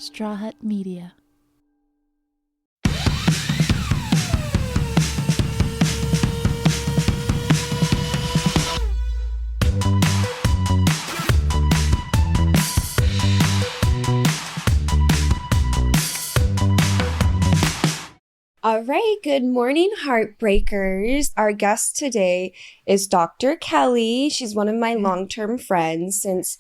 Straw Hut Media. All right, good morning, Heartbreakers. Our guest today is Dr. Kelly. She's one of my long-term friends since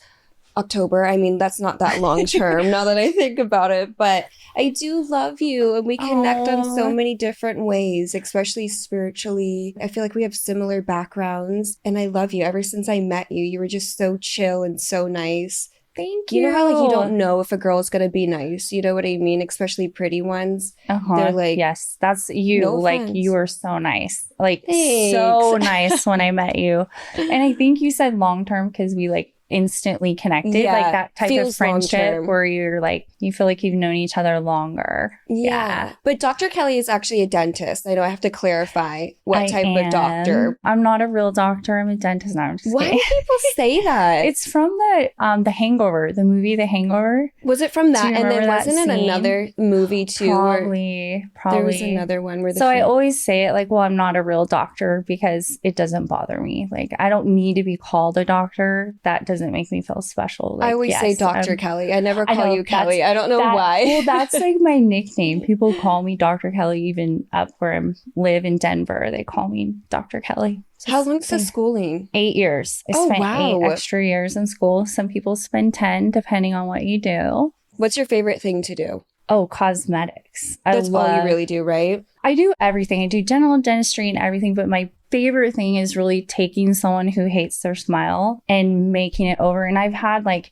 October. I mean, that's not that long-term now that I think about it, but I do love you and we connect on so many different ways, especially spiritually. I feel like we have similar backgrounds and I love you. Ever since I met you, you were just so chill and so nice. Thank you. You know how like you don't know if a girl is gonna be nice, you know what I mean? Especially pretty ones. They're like, yes, that's you. No like offense. you were so nice, like Thanks. so nice when I met you. And I think you said long term because we like instantly connected, Yeah, like that type of feels friendship long-term. where you're like you feel like you've known each other longer. yeah. But Dr. Kelly is actually a dentist. I know I have to clarify what type of doctor. I'm not a real doctor. I'm a dentist. No, I'm just Why do kidding. people say that? It's from the Hangover, the movie The Hangover. Was it from that? Do you And then remember that wasn't it scene? another movie too? where Probably. There was another one where the So I always say it like, well, I'm not a real doctor because it doesn't bother me. Like, I don't need to be called a doctor. That doesn't make me feel special. Like, I always say yes, Dr. Kelly. I never I call know, you Kelly. I don't know why. Well, that's like my nickname. People call me Dr. Kelly, even up where I live in Denver. They call me Dr. Kelly. How long's the schooling? 8 years. I Oh, spent wow. 8 extra years in school. Some people spend 10, depending on what you do. What's your favorite thing to do? Oh, cosmetics. That's all you really do, right? I do everything. I do dental dentistry and everything, but my favorite thing is really taking someone who hates their smile and making it over. And I've had like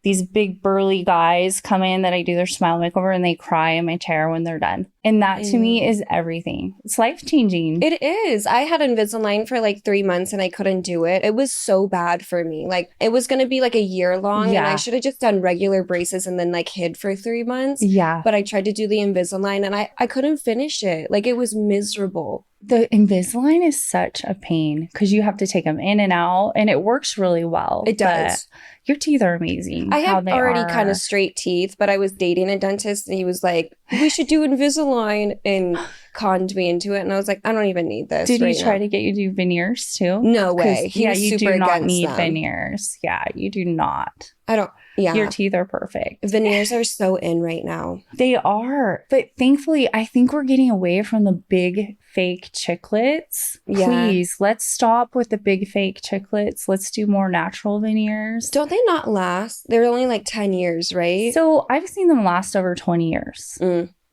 these big burly guys come in that I do their smile makeover and they cry in my chair when they're done. And that to me is everything. It's life-changing. It is. I had Invisalign for like 3 months and I couldn't do it. It was so bad for me. Like it was going to be like a year long and I should have just done regular braces and then like hid for 3 months. Yeah. But I tried to do the Invisalign and I couldn't finish it. Like it was miserable. The Invisalign is such a pain because you have to take them in and out and it works really well. It does. Your teeth are amazing. I have already kind of straight teeth, but I was dating a dentist and he was like, we should do Invisalign and conned me into it. And I was like, I don't even need this. Did right he try now. to get you to do veneers too? No way. He was you super do not against need them. veneers. Yeah, you do not. I don't. Yeah. Your teeth are perfect. Veneers are so in right now. They are. But thankfully, I think we're getting away from the big fake chiclets. Yeah. Please, let's stop with the big fake chiclets. Let's do more natural veneers. Don't they not last? They're only like 10 years, right? So I've seen them last over 20 years.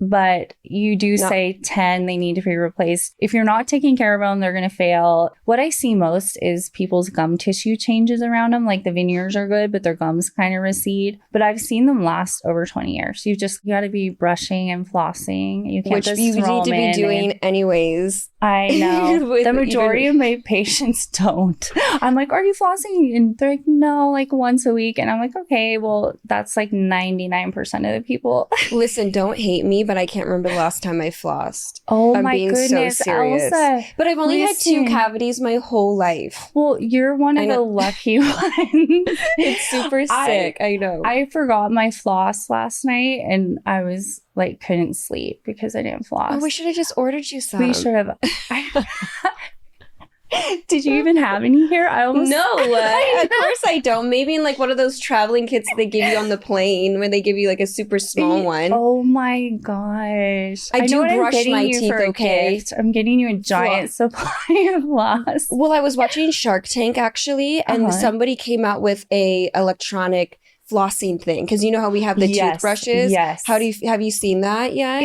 But you do say 10, they need to be replaced. If you're not taking care of them, they're going to fail. What I see most is people's gum tissue changes around them. Like the veneers are good, but their gums kind of recede. But I've seen them last over 20 years. You got to be brushing and flossing. You can't Which just you throw need to them be in doing anyways. I know. With The majority of my patients don't. I'm like, are you flossing? And they're like, no, like once a week. And I'm like, okay, well, that's like 99% of the people. Listen, don't hate me, but I can't remember the last time I flossed. Oh I'm my being goodness, so serious. Elsa. But I've only had 2 Listen. cavities my whole life. Well, you're one I of the know. lucky ones. It's super sick. I know. I forgot my floss last night and I was like, couldn't sleep because I didn't floss. Oh, we should have just ordered you some. We should have. Did you even have any here? I almost No, of course I don't. Maybe in like one of those traveling kits they give you on the plane where they give you like a super small one. Oh my gosh. I do know what I'm brush getting my you teeth, for a okay? gift. I'm getting you a giant supply of floss. Well, I was watching Shark Tank actually, and somebody came out with a electronic flossing thing because you know how we have the toothbrushes. Yes. Have you seen that yet?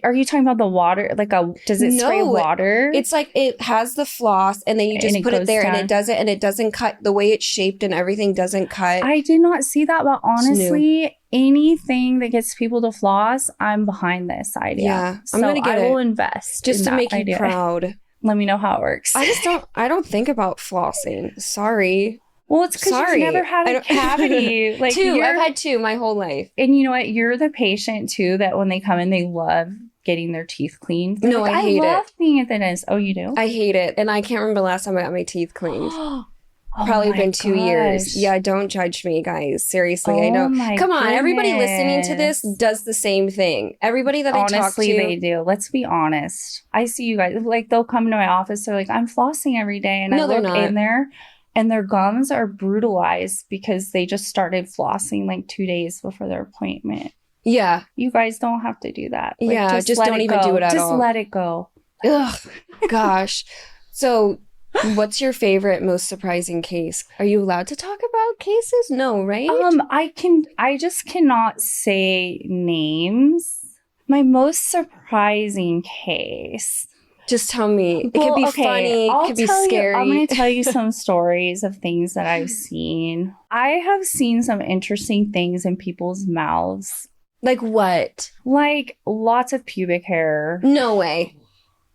Are you talking about the water? Like does it spray water? It's like it has the floss and then you just And it put it goes there down. and it doesn't cut the way it's shaped and everything doesn't cut. I did not see that, but honestly, anything that gets people to floss, I'm behind this idea. Yeah, so I'm gonna get I will it invest just in to that make idea. you proud. Let me know how it works. I don't think about flossing. Sorry. Well, it's because you've never had a cavity. Like 2. I've had 2 my whole life. And you know what? You're the patient too that when they come in, they love getting their teeth cleaned. They're I hate love it. being at the dentist. Oh, you do? I hate it. And I can't remember the last time I got my teeth cleaned. Probably been 2 years. gosh. Yeah, don't judge me, guys. Seriously, I Oh know. my Come on, everybody listening to this goodness. does the same thing. Everybody that I talk Honestly, to, they do. Let's be honest. I see you guys, like, they'll come to my office. They're like, I'm flossing every day. And No, I they're look not. in there and their gums are brutalized because they just started flossing like 2 days before their appointment. yeah, You guys don't have to do that. Like, Yeah, just let don't it even go. do it at just all. let it go. ugh, gosh. So, what's your favorite, most surprising case? Are you allowed to talk about cases? No, right? I just cannot say names. My most surprising case. Just tell me. It could be funny. It could be scary. I'm going to tell you some stories of things that I've seen. I have seen some interesting things in people's mouths. Like what? Like lots of pubic hair. No way.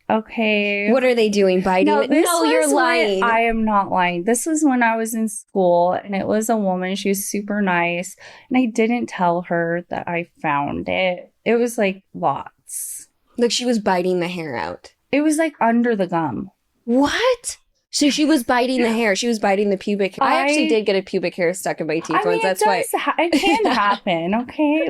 Okay. What are they doing? Biting it? No, you're lying. I am not lying. This was when I was in school and it was a woman. She was super nice. And I didn't tell her that I found it. It was like lots. Like she was biting the hair out. It was like under the gum. What? So she was biting the hair. She was biting the pubic hair. I actually did get a pubic hair stuck in my teeth once. That's why. It can happen. Okay.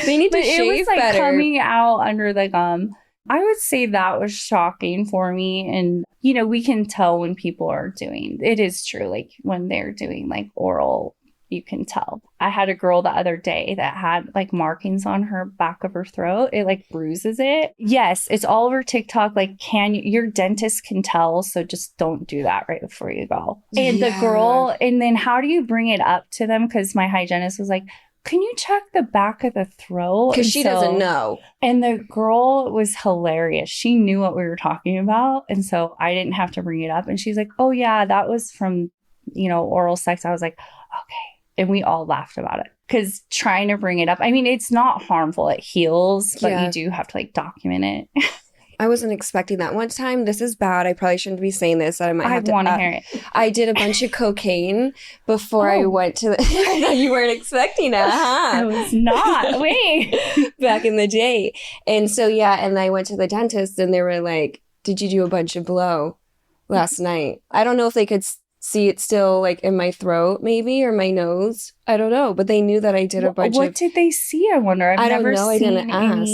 They need to But shave it was like better. coming out under the gum. I would say that was shocking for me. And, you know, we can tell when people are doing, it is true. Like when they're doing like oral, you can tell. I had a girl the other day that had like markings on her back of her throat. It like bruises it. Yes, it's all over TikTok. Like, your dentist can tell. So just don't do that right before you go. And the girl, and then how do you bring it up to them? Because my hygienist was like, can you check the back of the throat? Because she doesn't know. And the girl was hilarious. She knew what we were talking about. And so I didn't have to bring it up. And she's like, oh, yeah, that was from, you know, oral sex. I was like, okay. And we all laughed about it. Because trying to bring it up, I mean, it's not harmful. It heals, but you do have to like document it. I wasn't expecting that. One time, this is bad. I probably shouldn't be saying this. I want to hear it. I did a bunch of cocaine before I went to the... You weren't expecting that, huh? I was not. Wait. Back in the day. And so, yeah, and I went to the dentist and they were like, did you do a bunch of blow last night? I don't know if they could see it still like in my throat maybe or my nose. I don't know. But they knew that I did a bunch of... What did they see? I wonder. I don't know. I didn't ask.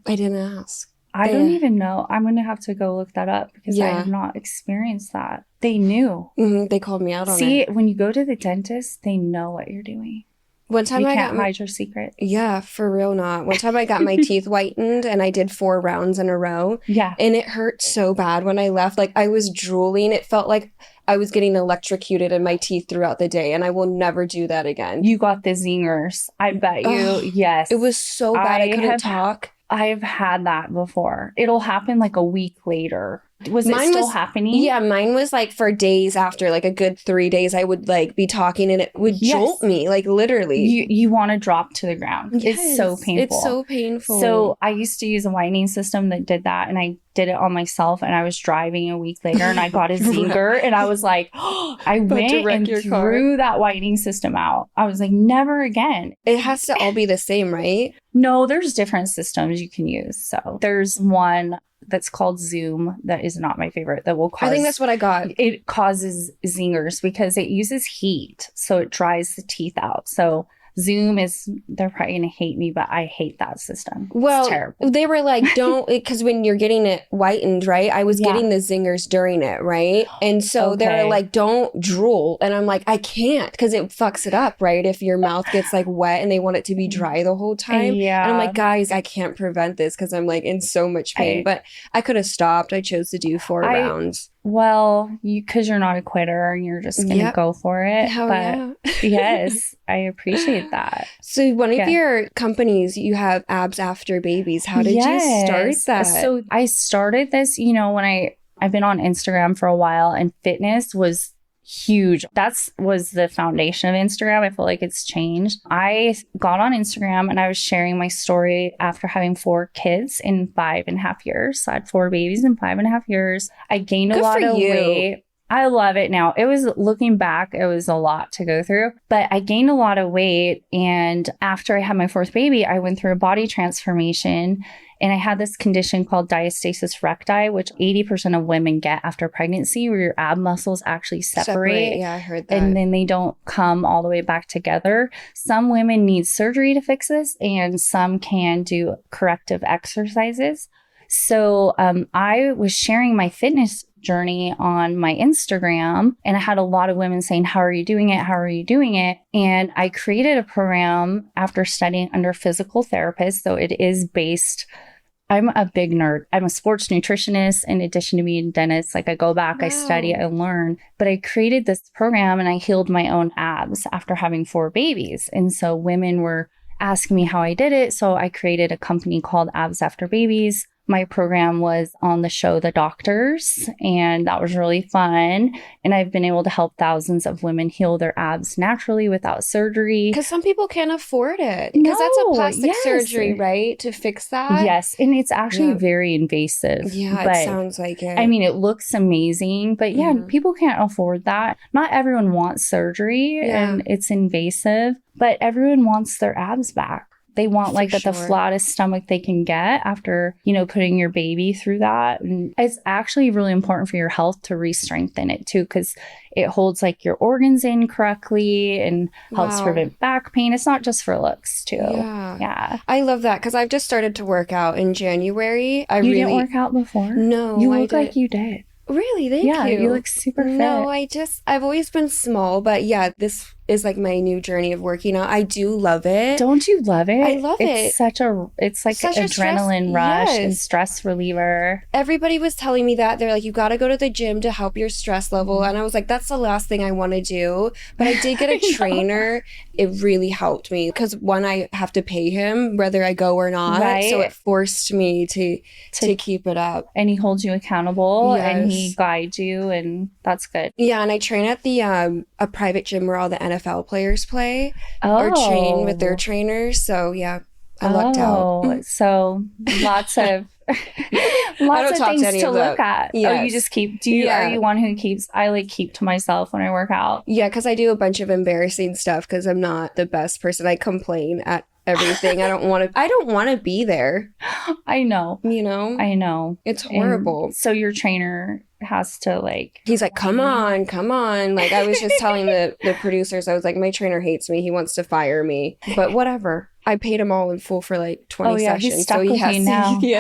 I didn't ask. I don't even know. I'm going to have to go look that up because I have not experienced that. They knew. Mm-hmm. They called me out on it. See, when you go to the dentist, they know what you're doing. One time you can't hide your secret. Yeah, for real not. One time I got my teeth whitened and I did 4 rounds in a row. Yeah. And it hurt so bad when I left. Like I was drooling. It felt like I was getting electrocuted in my teeth throughout the day. And I will never do that again. You got the zingers. I bet you. Yes. It was so bad. I couldn't talk. I've had that before. It'll happen like a week later. Was it still happening? Yeah, mine was like for days after, like a good 3 days, I would like be talking and it would jolt me, like literally. You want to drop to the ground. Yes, it's so painful. It's so painful. So I used to use a whitening system that did that and I did it on myself and I was driving a week later and I got a zinger and I was like, I went and threw that whitening system out. I was like, never again. It has to all be the same, right? No, there's different systems you can use. So there's one that's called Zoom that is not my favorite that will cause... I think that's what I got. It causes zingers because it uses heat. So it dries the teeth out. So Zoom is... They're probably going to hate me, but I hate that system. Well, it's terrible. They were like, don't... Because when you're getting it whitened, right? I was getting the zingers during it, right? And so they were like, don't drool. And I'm like, I can't because it fucks it up, right? If your mouth gets like wet and they want it to be dry the whole time. Yeah. And I'm like, guys, I can't prevent this because I'm like in so much pain. But I could have stopped. I chose to do 4 rounds. Well, because you're not a quitter and you're just going to go for it. Hell but yes, I appreciate that. So one of your companies, you have Abs After Babies. How did you start that? So I started this, you know, when I've been on Instagram for a while and fitness was huge. Was the foundation of Instagram. I feel like it's changed. I got on Instagram and I was sharing my story after having 4 kids in 5.5 years. So I had 4 babies in 5.5 years. I gained a lot of weight. I love it now. It was, looking back, it was a lot to go through, but I gained a lot of weight. And after I had my fourth baby, I went through a body transformation. And I had this condition called diastasis recti, which 80% of women get after pregnancy, where your ab muscles actually separate. Yeah, I heard that. And then they don't come all the way back together. Some women need surgery to fix this, and some can do corrective exercises. So I was sharing my fitness journey on my Instagram, and I had a lot of women saying, how are you doing it? How are you doing it? And I created a program after studying under physical therapists. So it is based, I'm a big nerd. I'm a sports nutritionist in addition to being a dentist. Like I go back, I study, I learn. But I created this program and I healed my own abs after having 4 babies. And so women were asking me how I did it. So I created a company called Abs After Babies. My program was on the show The Doctors, and that was really fun. And I've been able to help thousands of women heal their abs naturally without surgery. Because some people can't afford it. Because that's a plastic surgery, right? To fix that? Yes. And it's actually very invasive. Yeah, but, it sounds like it. I mean, it looks amazing, but people can't afford that. Not everyone wants surgery and it's invasive, but everyone wants their abs back. They want like the flattest stomach they can get after, you know, putting your baby through that. And it's actually really important for your health to re-strengthen it too, because it holds like your organs in correctly and helps prevent back pain. It's not just for looks too. Yeah. I love that because I've just started to work out in January. You didn't work out before? No. You look like you did. Really? Thank you. Yeah, you look super fit. No, I've always been small, but yeah, this is like my new journey of working out. I do love it. Don't you love it? I love it. It's like such adrenaline rush and stress reliever. Everybody was telling me that. They're like, you got to go to the gym to help your stress level. And I was like, that's the last thing I want to do. But I did get a trainer. It really helped me because one, I have to pay him whether I go or not. Right. So it forced me to keep it up. And he holds you accountable and he guides you, and that's good. Yeah, and I train at the a private gym where all the NFL players play or train with their trainers. So yeah, I lucked out. So lots of things to look at. Yes. Oh, you just keep, are you one who keeps, I like keep to myself when I work out? Yeah, because I do a bunch of embarrassing stuff because I'm not the best person. I complain at everything. I don't want to be there. I know. You know? I know. It's horrible. And so your trainer has to like... He's like, come on. Like I was just telling the producers, I was like, my trainer hates me. He wants to fire me. But whatever. I paid him all in full for like 20 sessions. He's stuck with you now. He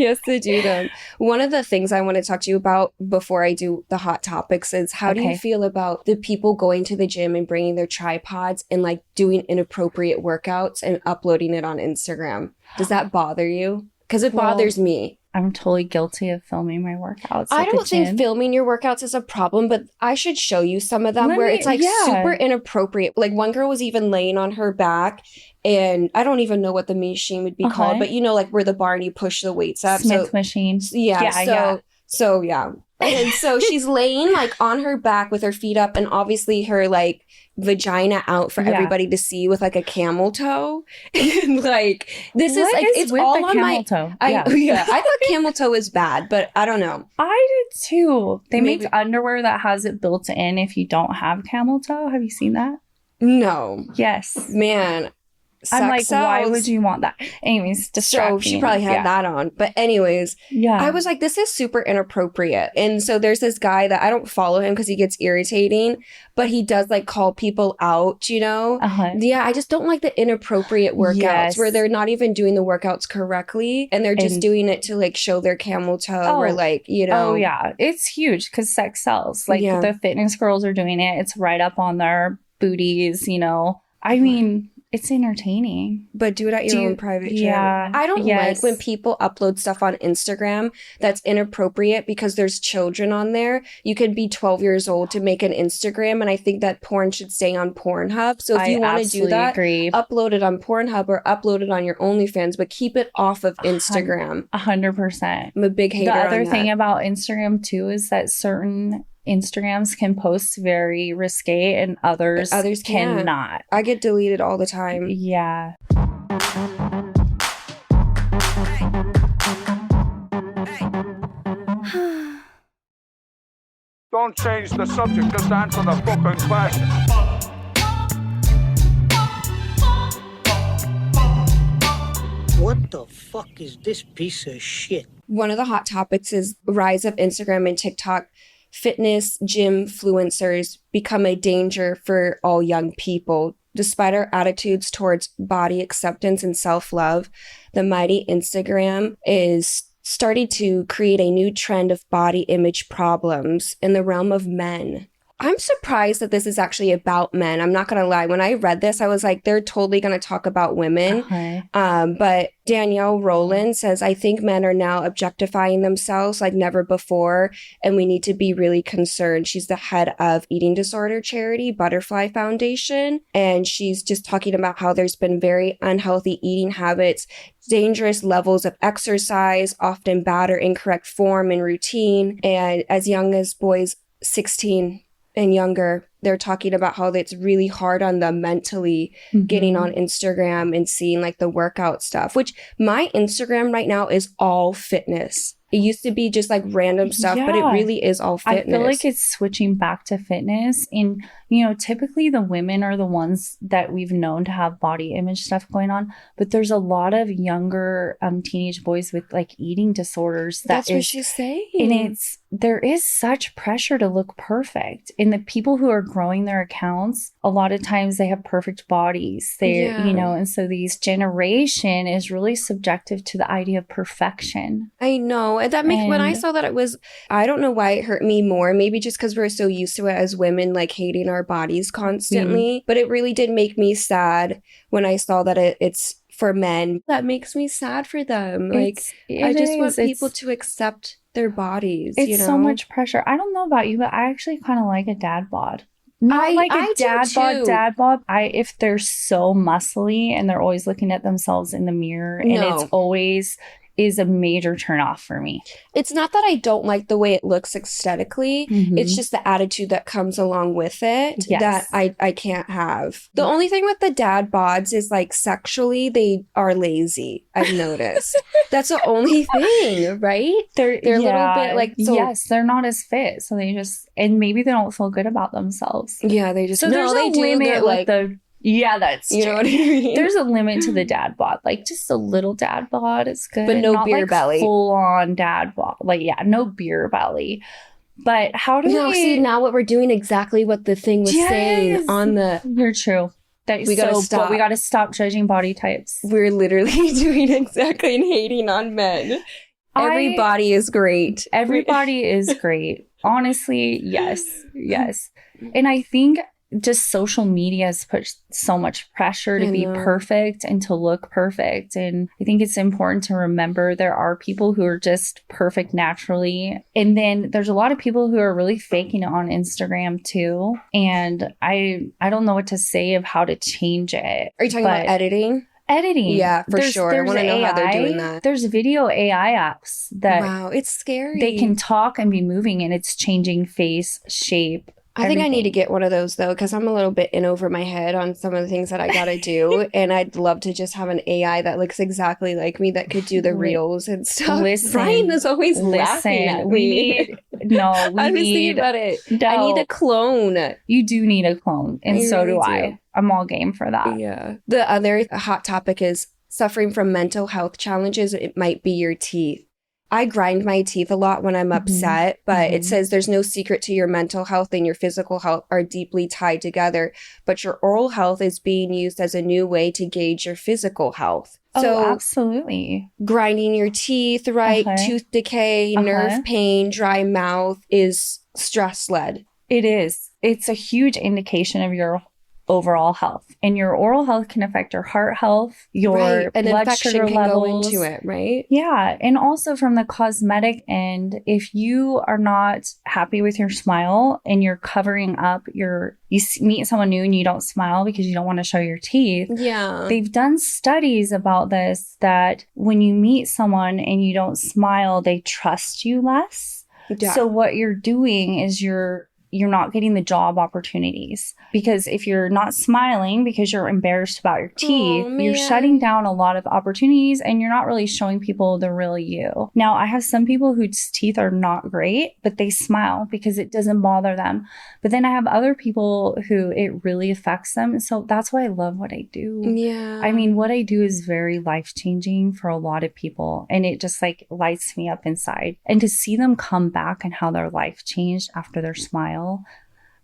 has to do them. One of the things I want to talk to you about before I do the hot topics is how do you feel about the people going to the gym and bringing their tripods and like doing inappropriate workouts and uploading it on Instagram? Does that bother you? Because it bothers me. I'm totally guilty of filming my workouts. I don't think filming your workouts is a problem, but I should show you some of them it's like super inappropriate. Like one girl was even laying on her back, and I don't even know what the machine would be called, but you know, like where the bar and you push the weights up. Smith machine. So yeah. And so she's laying like on her back with her feet up and obviously her like vagina out for everybody to see with like a camel toe. And like this is like it's all on my toe. I thought camel toe was bad, but I don't know. I did too. They make underwear that has it built in if you don't have camel toe. Have you seen that? No. Yes. Man. I'm like, why would you want that? Anyways, distracting. So she probably had that on. But anyways, I was like, this is super inappropriate. And so there's this guy that I don't follow him because he gets irritating, but he does like call people out, you know? Yeah, I just don't like the inappropriate workouts where they're not even doing the workouts correctly and they're just doing it to like show their camel toe or like, you know. Oh, yeah. It's huge because sex sells. Like the fitness girls are doing it. It's right up on their booties, you know. I mean... It's entertaining. But do it at your own private gym. Yeah. I don't like when people upload stuff on Instagram that's inappropriate because there's children on there. You could be 12 years old to make an Instagram, and I think that porn should stay on Pornhub. So if you want to do that, upload it on Pornhub or upload it on your OnlyFans, but keep it off of Instagram. 100%. I'm a big hater on that. The other thing about Instagram, too, is that certain... Instagrams can post very risque and others cannot. I get deleted all the time. Yeah. Don't change the subject, just answer the fucking question. What the fuck is this piece of shit? One of the hot topics is rise of Instagram and TikTok. Fitness gym influencers become a danger for all young people. Despite our attitudes towards body acceptance and self-love, the mighty Instagram is starting to create a new trend of body image problems in the realm of men. I'm surprised that this is actually about men. I'm not going to lie. When I read this, I was like, they're totally going to talk about women. Okay. But Danielle Rowland says, I think men are now objectifying themselves like never before, and we need to be really concerned. She's the head of eating disorder charity, Butterfly Foundation, and she's just talking about how there's been very unhealthy eating habits, dangerous levels of exercise, often bad or incorrect form and routine, and as young as boys 16 and younger, they're talking about how it's really hard on them mentally getting on Instagram and seeing like the workout stuff, which my Instagram right now is all fitness. It used to be just like random stuff, but it really is all fitness. I feel like it's switching back to fitness. And, you know, typically the women are the ones that we've known to have body image stuff going on. But there's a lot of younger teenage boys with like eating disorders. That's what she's saying. And there is such pressure to look perfect. And the people who are growing their accounts, a lot of times they have perfect bodies. You know, and so these generation is really subjective to the idea of perfection. I know. And that makes, when I saw that, it was, I don't know why it hurt me more. Maybe just because we're so used to it as women, like hating our bodies constantly. But it really did make me sad when I saw that it's for men. That makes me sad for them. Like, I just want people to accept their bodies. It's, you know? so much pressure. I don't know about you, but I actually kind of like a dad bod. Not like a dad bod. If they're so muscly and they're always looking at themselves in the mirror, and it's always is a major turnoff for me. It's not that I don't like the way it looks aesthetically. It's just the attitude that comes along with it that I can't have. The only thing with the dad bods is like sexually, they are lazy. I've noticed. That's the only thing, right? They're a little bit like... So, yes, they're not as fit. So they just... And maybe they don't feel good about themselves. Yeah, they just... So there's a limit with the... Yeah, that's true. You know what I mean? There's a limit to the dad bod. Like, just a little dad bod is good. But no not beer like belly. Full-on dad bod. Like, yeah, no beer belly. But how do we... see, now what we're doing exactly what the thing was saying on the... You're true. We gotta stop. We gotta stop judging body types. We're literally doing exactly and hating on men. Everybody is great. Everybody is great. Honestly, yes. And I think just social media has put so much pressure to be perfect and to look perfect. And I think it's important to remember there are people who are just perfect naturally. And then there's a lot of people who are really faking it on Instagram too. And I don't know what to say of how to change it. Are you talking about editing? Yeah, for sure. I want to know how they're doing that. There's video AI apps that... Wow, it's scary. They can talk and be moving, and it's changing face, shape. I think I need to get one of those, though, because I'm a little bit in over my head on some of the things that I got to do. And I'd love to just have an AI that looks exactly like me that could do the reels and stuff. Brian is always laughing at me. I was thinking about it. No. I need a clone. You do need a clone. And so do I. I'm all game for that. Yeah. The other hot topic is suffering from mental health challenges. It might be your teeth. I grind my teeth a lot when I'm upset, but it says there's no secret to your mental health and your physical health are deeply tied together, but your oral health is being used as a new way to gauge your physical health. So absolutely. Grinding your teeth, right? Tooth decay, nerve pain, dry mouth is stress-led. It is. It's a huge indication of your overall health, and your oral health can affect your heart health, your blood sugar levels. Go into it, right? Yeah, and also from the cosmetic end, if you are not happy with your smile and you're covering up you meet someone new and you don't smile because you don't want to show your teeth. Yeah, they've done studies about this, that when you meet someone and you don't smile, they trust you less. Yeah. So what you're doing is you're you're not getting the job opportunities. Because if you're not smiling because you're embarrassed about your teeth, you're shutting down a lot of opportunities and you're not really showing people the real you. Now, I have some people whose teeth are not great, but they smile because it doesn't bother them. But then I have other people who it really affects them. So that's why I love what I do. Yeah. I mean, what I do is very life-changing for a lot of people. And it just like lights me up inside. And to see them come back and how their life changed after their smile.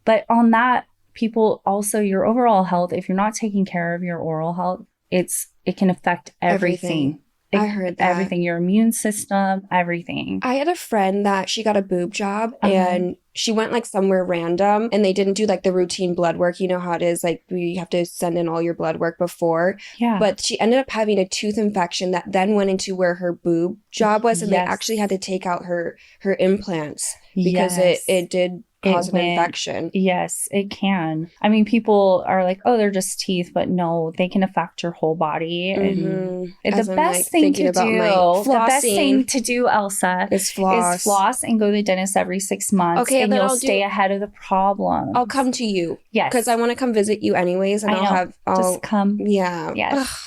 But on that, people also, your overall health, if you're not taking care of your oral health, it can affect everything. I heard that. Everything, your immune system, everything. I had a friend that she got a boob job and she went like somewhere random and they didn't do like the routine blood work. You know how it is, like you have to send in all your blood work before. Yeah. But she ended up having a tooth infection that then went into where her boob job was, and they actually had to take out her implants because it did cause an infection. Yes, it can. I mean, people are like, oh, they're just teeth, but no, they can affect your whole body. And the best thing to do, Elsa, is floss and go to the dentist every 6 months. Okay, and you'll stay ahead of the problem. I'll come to you. Yes. Because I want to come visit you anyways. And just come. Yeah. Yes. Ugh.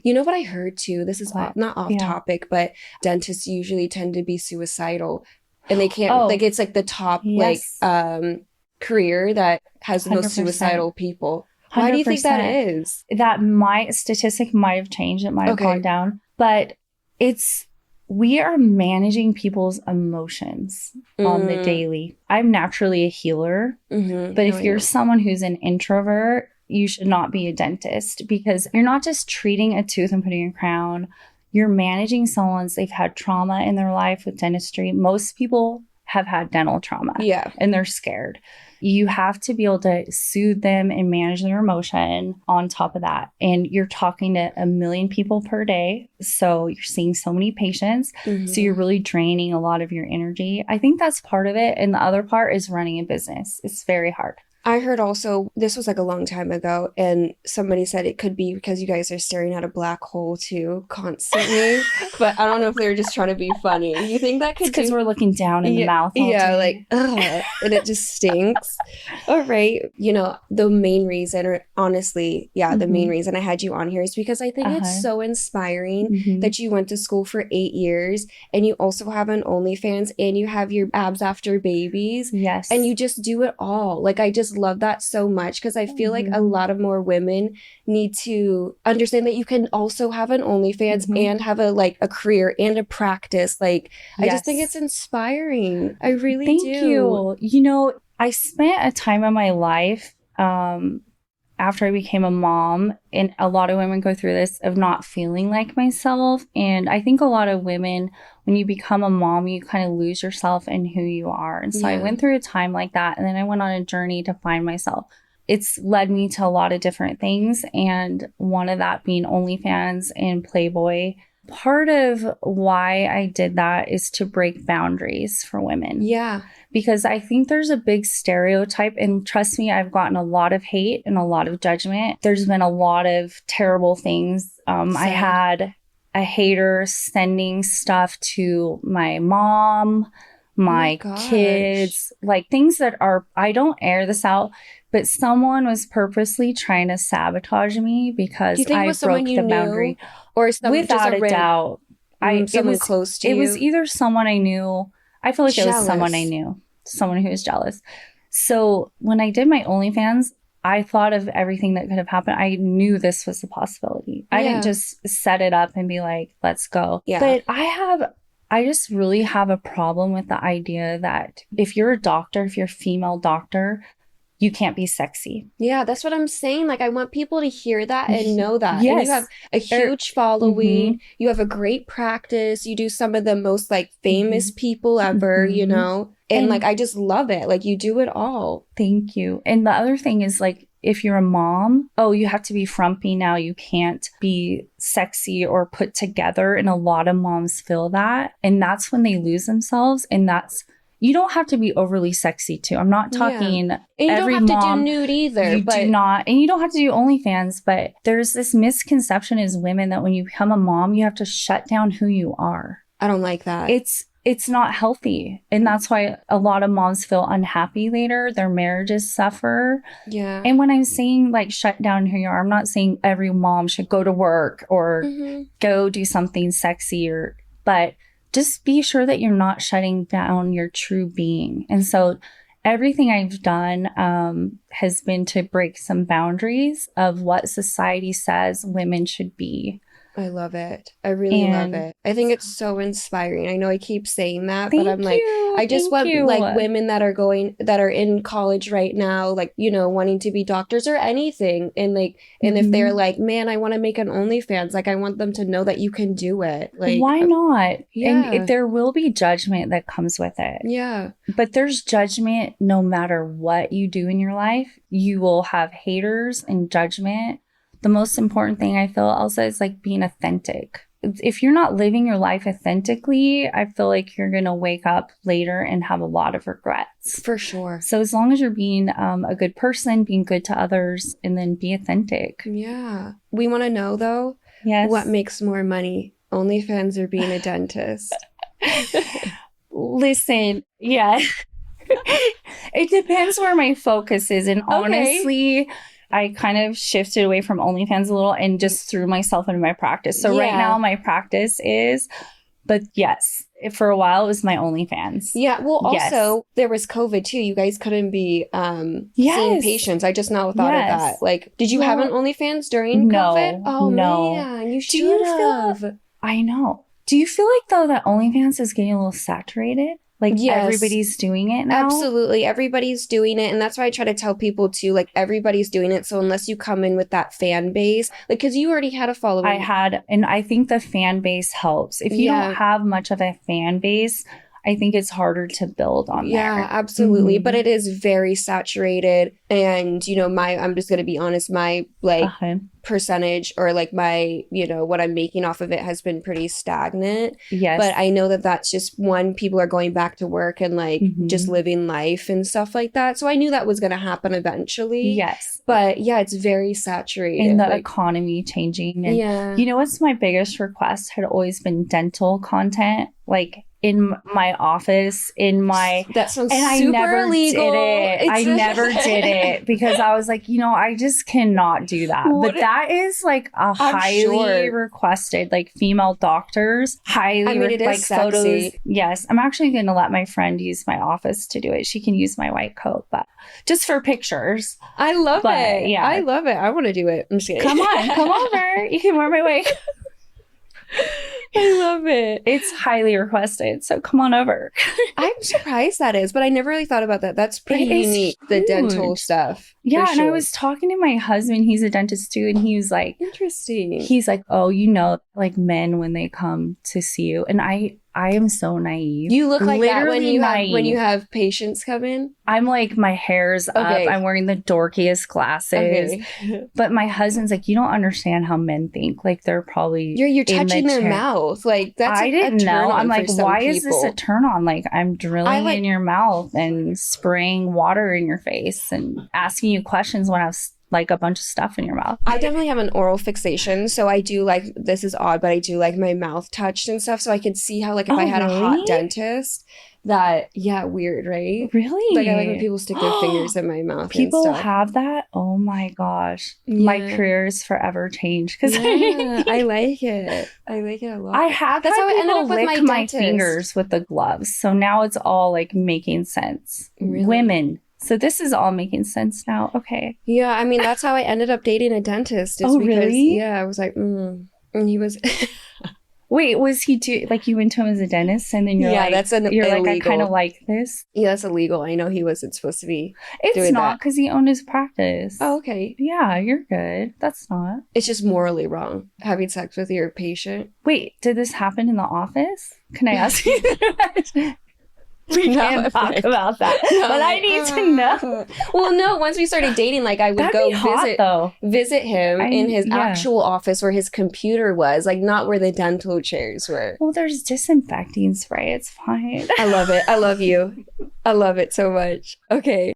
You know what I heard too? This is not off topic, but dentists usually tend to be suicidal. And they can't, like, it's like the top, career that has the most suicidal people. 100%. Why do you think that is? That statistic might have changed. It might have gone down. But we are managing people's emotions on the daily. I'm naturally a healer. But if you're someone who's an introvert, you should not be a dentist because you're not just treating a tooth and putting a crown. You're managing they've had trauma in their life with dentistry. Most people have had dental trauma. Yeah. And they're scared. You have to be able to soothe them and manage their emotion on top of that. And you're talking to 1 million people per day. So you're seeing so many patients. So you're really draining a lot of your energy. I think that's part of it. And the other part is running a business. It's very hard. I heard also, this was like a long time ago, and somebody said it could be because you guys are staring at a black hole too constantly. But I don't know if they were just trying to be funny. You think that could be? Because we're looking down in the mouth all day. Like, ugh, and it just stinks. All right. You know, the main reason, or honestly, the main reason I had you on here is because I think it's so inspiring that you went to school for 8 years and you also have an OnlyFans and you have your abs after babies. Yes. And you just do it all. Like, I just love that so much because I feel like a lot of more women need to understand that you can also have an OnlyFans and have a career and a practice. Like, I just think it's inspiring. I really do. Thank you. You know, I spent a time in my life after I became a mom, and a lot of women go through this of not feeling like myself. And I think a lot of women, when you become a mom, you kind of lose yourself in who you are. And so I went through a time like that. And then I went on a journey to find myself. It's led me to a lot of different things. And one of that being OnlyFans and Playboy. Part of why I did that is to break boundaries for women. Yeah. Because I think there's a big stereotype, and trust me, I've gotten a lot of hate and a lot of judgment. There's been a lot of terrible things. I had a hater sending stuff to my mom, my kids, like things that I don't air this out, but someone was purposely trying to sabotage me because I broke the boundary. Or without a doubt. Someone close to you? It was either someone I knew. I feel like it was someone I knew. Someone who was jealous. So when I did my OnlyFans, I thought of everything that could have happened. I knew this was a possibility. I didn't just set it up and be like, let's go. Yeah. But I just really have a problem with the idea that if you're a doctor, if you're a female doctor, you can't be sexy. Yeah, that's what I'm saying. Like, I want people to hear that and know that. Yes. And you have a huge following. You have a great practice. You do some of the most like famous people ever, you know? And like, I just love it. Like, you do it all. Thank you. And the other thing is like, if you're a mom, you have to be frumpy now. You can't be sexy or put together. And a lot of moms feel that. And that's when they lose themselves. And you don't have to be overly sexy too. I'm not talking and you every don't have mom. To do nude either. You do not. And you don't have to do OnlyFans. But there's this misconception as women that when you become a mom, you have to shut down who you are. I don't like that. it's not healthy. And that's why a lot of moms feel unhappy later. Their marriages suffer. Yeah. And when I'm saying like shut down who you are, I'm not saying every mom should go to work or go do something sexy but just be sure that you're not shutting down your true being. And so everything I've done has been to break some boundaries of what society says women should be. I love it. I really love it. I think it's so inspiring. I know I keep saying that, but I'm like, I just want like women that are in college right now, like, you know, wanting to be doctors or anything. And like, and if they're like, man, I want to make an OnlyFans, like I want them to know that you can do it. Like, why not? Yeah. And there will be judgment that comes with it. Yeah. But there's judgment no matter what you do in your life. You will have haters and judgment. The most important thing I feel, Elsa, is like being authentic. If you're not living your life authentically, I feel like you're going to wake up later and have a lot of regrets. For sure. So as long as you're being a good person, being good to others, and then be authentic. Yeah. We want to know, though, yes, what makes more money, OnlyFans or being a dentist? Listen, yeah. It depends where my focus is. And honestly, I kind of shifted away from OnlyFans a little and just threw myself into my practice. So right now my practice is, but yes, for a while it was my OnlyFans. Yeah. Well, also there was COVID too. You guys couldn't be seeing patients. I just now thought of that. Like, did you have an OnlyFans during COVID? Oh no. Man, you should have. I know. Do you feel like though that OnlyFans is getting a little saturated? Like everybody's doing it now? Absolutely. Everybody's doing it. And that's why I try to tell people too, like everybody's doing it. So unless you come in with that fan base, like, cause you already had a following. I had, and I think the fan base helps. If you don't have much of a fan base, I think it's harder to build on there. Yeah, absolutely. But it is very saturated. And, you know, I'm just going to be honest, my like percentage or like my, you know, what I'm making off of it has been pretty stagnant. Yes. But I know that that's just people are going back to work and like just living life and stuff like that. So I knew that was going to happen eventually. Yes. But yeah, it's very saturated. And the economy changing. And you know what's my biggest request had always been dental content. Like, in my office, that sounds and super I never illegal. did it. I never did it because I was like, you know, I just cannot do that. But that is like a highly requested, like female doctors, highly it like is photos. sexy. Yes, I'm actually going to let my friend use my office to do it. She can use my white coat, but just for pictures. I love it. Yeah, I love it. I want to do it. I'm just kidding. Come over. You can wear my wig. I love it. It's highly requested, so come on over. I'm surprised that is, but I never really thought about that. That's pretty unique, the dental stuff. Yeah, and I was talking to my husband, he's a dentist too, and he was like, interesting. He's like, oh, you know, like men when they come to see you. And I am so naive. You look like literally that when you have patients come in? I'm like, my hair's up. I'm wearing the dorkiest glasses. But my husband's like, you don't understand how men think. Like they're probably You're touching their mouth. Like that's I didn't know. I'm like, why is this a people? turn on? Like I'm drilling in your mouth and spraying water in your face and asking you questions when I have like a bunch of stuff in your mouth. I definitely have an oral fixation, so I do like, this is odd, but I do like my mouth touched and stuff, so I could see how like if I had a hot dentist that, weird, right? Really? Like I like when people stick their fingers in my mouth. People and stuff. have that? Oh my gosh. My career is forever changed because I like it. I like it a lot. I have That's how I ended up with lick my fingers with the gloves. So now it's all like making sense. Really? Women. So this is all making sense now. Okay. Yeah, I mean, that's how I ended up dating a dentist. Is because, really? Yeah, I was like, And he was... Wait, was he like you went to him as a dentist and then you're like, that's you're illegal. like, I kind of like this? Yeah, that's illegal. I know he wasn't supposed to be It's not because he owned his practice. Oh, okay. Yeah, you're good. That's not. It's just morally wrong, having sex with your patient. Wait, did this happen in the office? Can I ask you that? We can't talk about that. No, but I need to know. Well, no, once we started dating, like I would visit him in his actual office where his computer was, like not where the dental chairs were. Well, there's disinfecting spray. It's fine. I love it. I love you. I love it so much. Okay.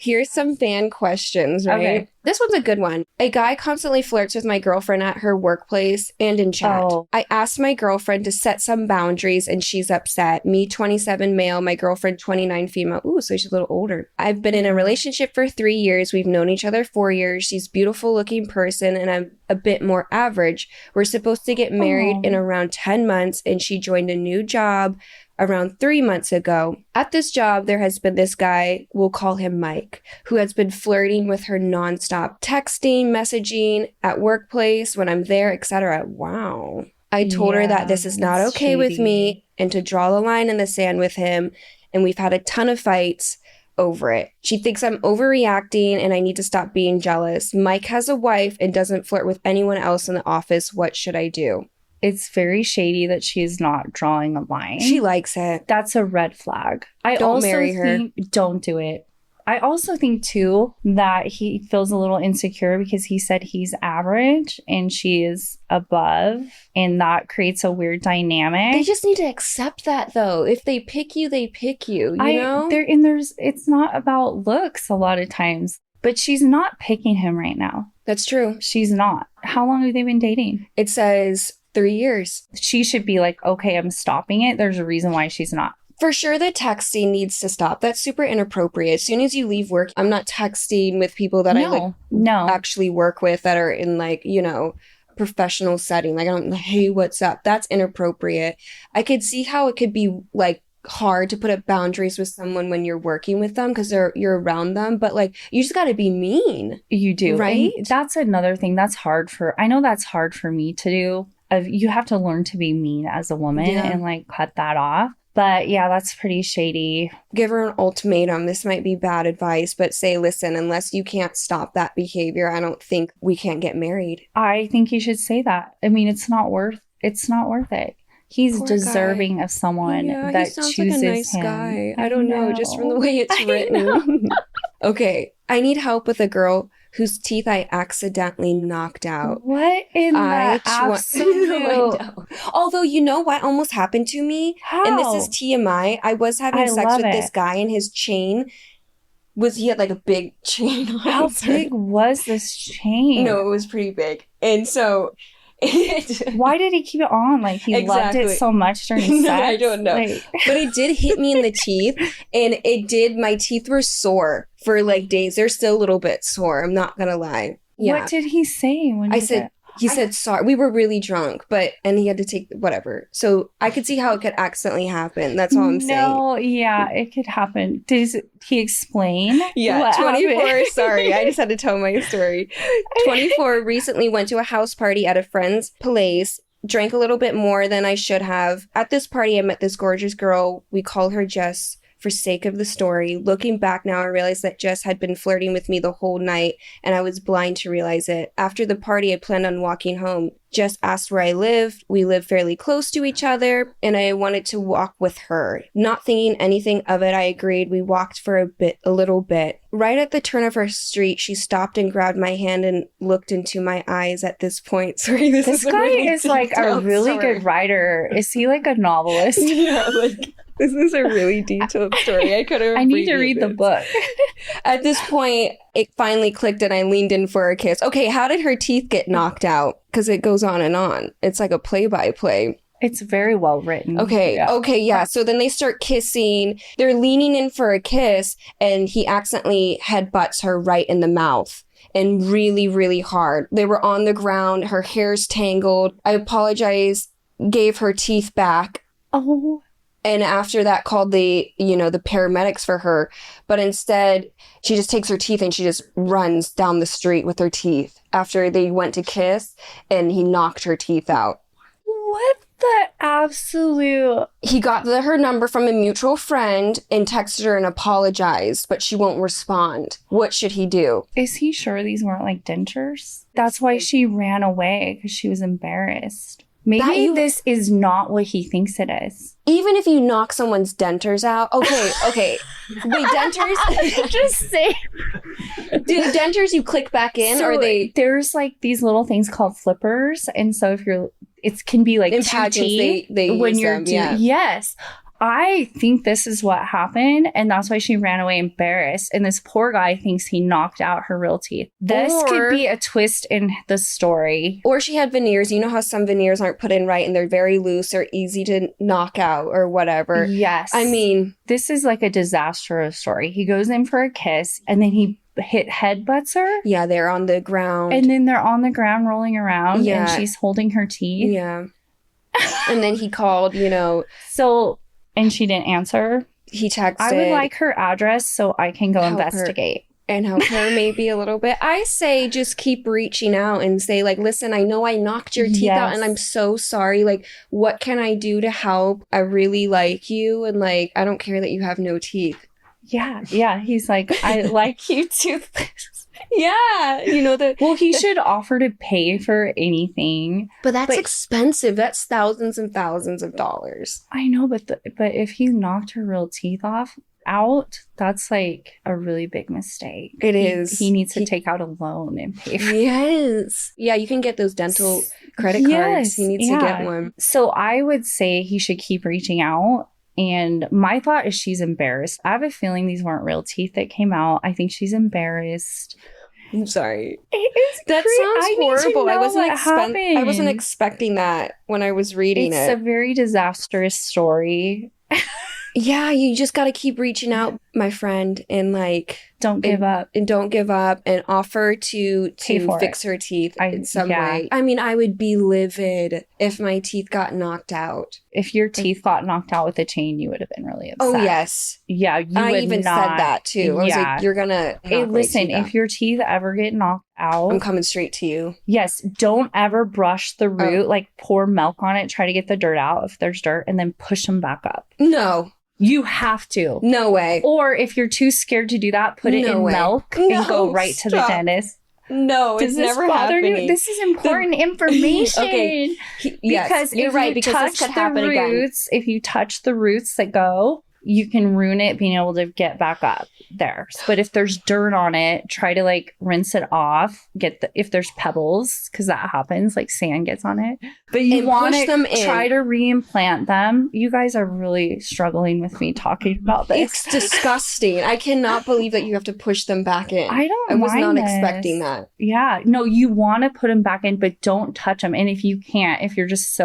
Here's some fan questions, right? Okay. This one's a good one. A guy constantly flirts with my girlfriend at her workplace and in chat. Oh. I asked my girlfriend to set some boundaries and she's upset. Me, 27 male, my girlfriend, 29 female. Ooh, so she's a little older. I've been in a relationship for 3 years. We've known each other 4 years. She's a beautiful looking person and I'm a bit more average. We're supposed to get married in around 10 months and she joined a new job around 3 months ago. At this job, there has been this guy, we'll call him Mike, who has been flirting with her nonstop, texting, messaging, at workplace, when I'm there, etc. Wow. I told her that this is not okay with me and to draw the line in the sand with him, and we've had a ton of fights over it. She thinks I'm overreacting and I need to stop being jealous. Mike has a wife and doesn't flirt with anyone else in the office. What should I do? It's very shady that she's not drawing a line. She likes it. That's a red flag. I Don't also marry her. Don't do it. I also think, too, that he feels a little insecure because he said he's average and she is above, and that creates a weird dynamic. They just need to accept that, though. If they pick you, they pick you, you know? It's not about looks a lot of times, but she's not picking him right now. That's true. She's not. How long have they been dating? It says 3 years. She should be like, okay, I'm stopping it. There's a reason why she's not. For sure, the texting needs to stop. That's super inappropriate. As soon as you leave work, I'm not texting with people that I actually work with that are in professional setting. Like, I don't, hey, what's up? That's inappropriate. I could see how it could be hard to put up boundaries with someone when you're working with them because you're around them, but you just got to be mean. You do, right? And that's another thing that's hard I know that's hard for me to do. You have to learn to be mean as a woman and cut that off. But yeah, that's pretty shady. Give her an ultimatum. This might be bad advice, but say, listen, unless you can't stop that behavior, I don't think we can't get married. I think you should say that. I mean, it's not worth it. He's Poor deserving of someone that he sounds chooses like a nice him. guy. I don't know, just from the way it's written. Okay, I need help with a girl whose teeth I accidentally knocked out. What in the absolute? Although, you know what almost happened to me? How? And this is TMI. I was having sex with this guy and his chain he had a big chain on. How big was this chain? No, it was pretty big. And so... Why did he keep it on? He loved it so much during sex? I don't know. But it did hit me in the teeth, and my teeth were sore for days. They're still a little bit sore, I'm not gonna lie. Yeah. What did he say when he said sorry. We were really drunk, and he had to take whatever. So I could see how it could accidentally happen. That's all I'm saying. No, yeah, it could happen. Did he explain? Yeah, 24. Sorry, I just had to tell my story. 24 recently went to a house party at a friend's place. Drank a little bit more than I should have. At this party, I met this gorgeous girl. We call her Jess for sake of the story. Looking back now, I realized that Jess had been flirting with me the whole night, and I was blind to realize it. After the party, I planned on walking home. Jess asked where I lived. We live fairly close to each other, and I wanted to walk with her. Not thinking anything of it, I agreed. We walked for a little bit. Right at the turn of her street, she stopped and grabbed my hand and looked into my eyes at this point. Sorry, this guy is a really good writer. Is he a novelist? Yeah, this is a really detailed story. I need to read the book. At this point, it finally clicked and I leaned in for a kiss. Okay, how did her teeth get knocked out? Because it goes on and on. It's like a play-by-play. It's very well written. Okay, yeah. So then they start kissing. They're leaning in for a kiss, and he accidentally headbutts her right in the mouth. And really, really hard. They were on the ground. Her hair's tangled. I apologized, gave her teeth back. Oh. And after that called the paramedics for her. But instead, she just takes her teeth and she just runs down the street with her teeth after they went to kiss and he knocked her teeth out. What the absolute? He got her number from a mutual friend and texted her and apologized, but she won't respond. What should he do? Is he sure these weren't dentures? That's why she ran away, because she was embarrassed. Maybe this is not what he thinks it is. Even if you knock someone's dentures out. Okay. Wait, dentures? Just say. Do the dentures you click back in, or they? There's these little things called flippers, and so if it can be in pageants, they when use you're them, yeah. Yes. I think this is what happened, and that's why she ran away embarrassed. And this poor guy thinks he knocked out her real teeth. This could be a twist in the story. Or she had veneers. You know how some veneers aren't put in right and they're very loose or easy to knock out or whatever. Yes. I mean, this is like a disastrous story. He goes in for a kiss, and then he headbutts her. Yeah, they're on the ground. And then they're on the ground rolling around, Yeah. and she's holding her teeth. Yeah. And then he called, So, and she didn't answer. he texted. I would like her address so I can go Help her. investigate. And help her maybe a little bit. I say just keep reaching out and say, like, listen, I know I knocked your teeth out and I'm so sorry. Like, what can I do to help? I really like you. And, like, I don't care that you have no teeth. Yeah. He's like, I like you too. Yeah. Well, he should offer to pay for anything. But that's expensive. That's thousands and thousands of dollars. I know, but if he knocked her real teeth out, that's like a really big mistake. It is. He needs to take out a loan and pay for it. Yes. Yeah, you can get those dental credit cards. He needs to get one. So I would say he should keep reaching out. And my thought is she's embarrassed. I have a feeling these weren't real teeth that came out. I think she's embarrassed. I'm sorry. That sounds horrible. I I wasn't expecting that when I was reading It's a very disastrous story. Yeah, you just got to keep reaching out, my friend, and like don't give up. And don't give up and offer to fix her teeth in some way. I mean, I would be livid if my teeth got knocked out. If your teeth got knocked out with a chain, you would have been really upset. Oh, yes. Yeah, I even said that too. I was like, you're going to listen, if your teeth ever get knocked out, I'm coming straight to you. Yes, don't ever brush the root, like pour milk on it, try to get the dirt out if there's dirt, and then push them back up. No. You have to. No way. Or if you're too scared to do that, put it in milk and go right to the dentist. No, it's never happening. You? This is important information. Okay. Because you're right, because this could happen again. If you touch the roots that go, you can ruin it being able to get back up there. But if there's dirt on it, try to like rinse it off. If there's pebbles, because that happens, like sand gets on it. But you want to try to reimplant them. You guys are really struggling with me talking about this. It's disgusting. I cannot believe that you have to push them back in. I was not expecting that. Yeah. No, you want to put them back in, but don't touch them. And if you you're just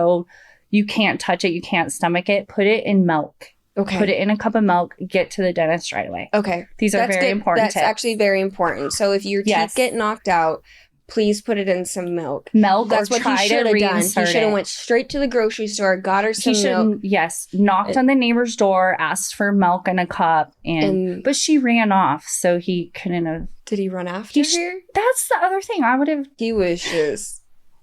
you can't touch it, you can't stomach it, put it in milk. Okay. Put it in a cup of milk, get to the dentist right away. Okay. These are very important tips. That's actually very important. So if your teeth get knocked out, please put it in some milk. That's what he should have done. He should have went straight to the grocery store, got her some milk. Yes. Knocked on the neighbor's door, asked for milk in a cup, but she ran off, so he couldn't have. Did he run after her? That's the other thing. I would have. He was just.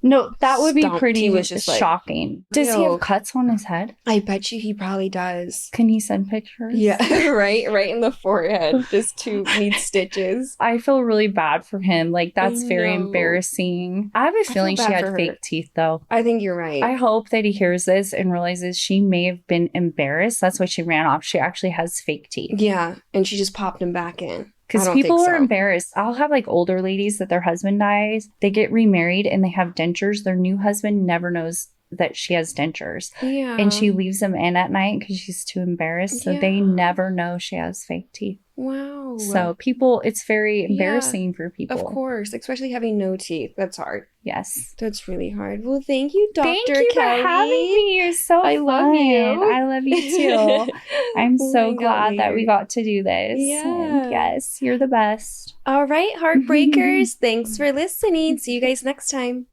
No, that would be pretty shocking. Does he have cuts on his head? I bet you he probably does. Can he send pictures? Yeah, right in the forehead. Just need stitches. I feel really bad for him. Like, that's very embarrassing. I have a feeling she had fake teeth, though. I think you're right. I hope that he hears this and realizes she may have been embarrassed. That's why she ran off. She actually has fake teeth. Yeah, and she just popped them back in. Because people are embarrassed. I'll have like older ladies that their husband dies. They get remarried and they have dentures. Their new husband never knows that she has dentures. Yeah. And she leaves them in at night because she's too embarrassed. So they never know she has fake teeth. Wow. So it's very embarrassing for people. Of course. Especially having no teeth. That's hard. Yes. That's really hard. Well, thank you, Dr. Thank you Kelly. for having me. You're so fun. love you. I love you too. I'm so glad that we got to do this. Yeah. And yes, you're the best. All right, Heartbreakers. Thanks for listening. See you guys next time.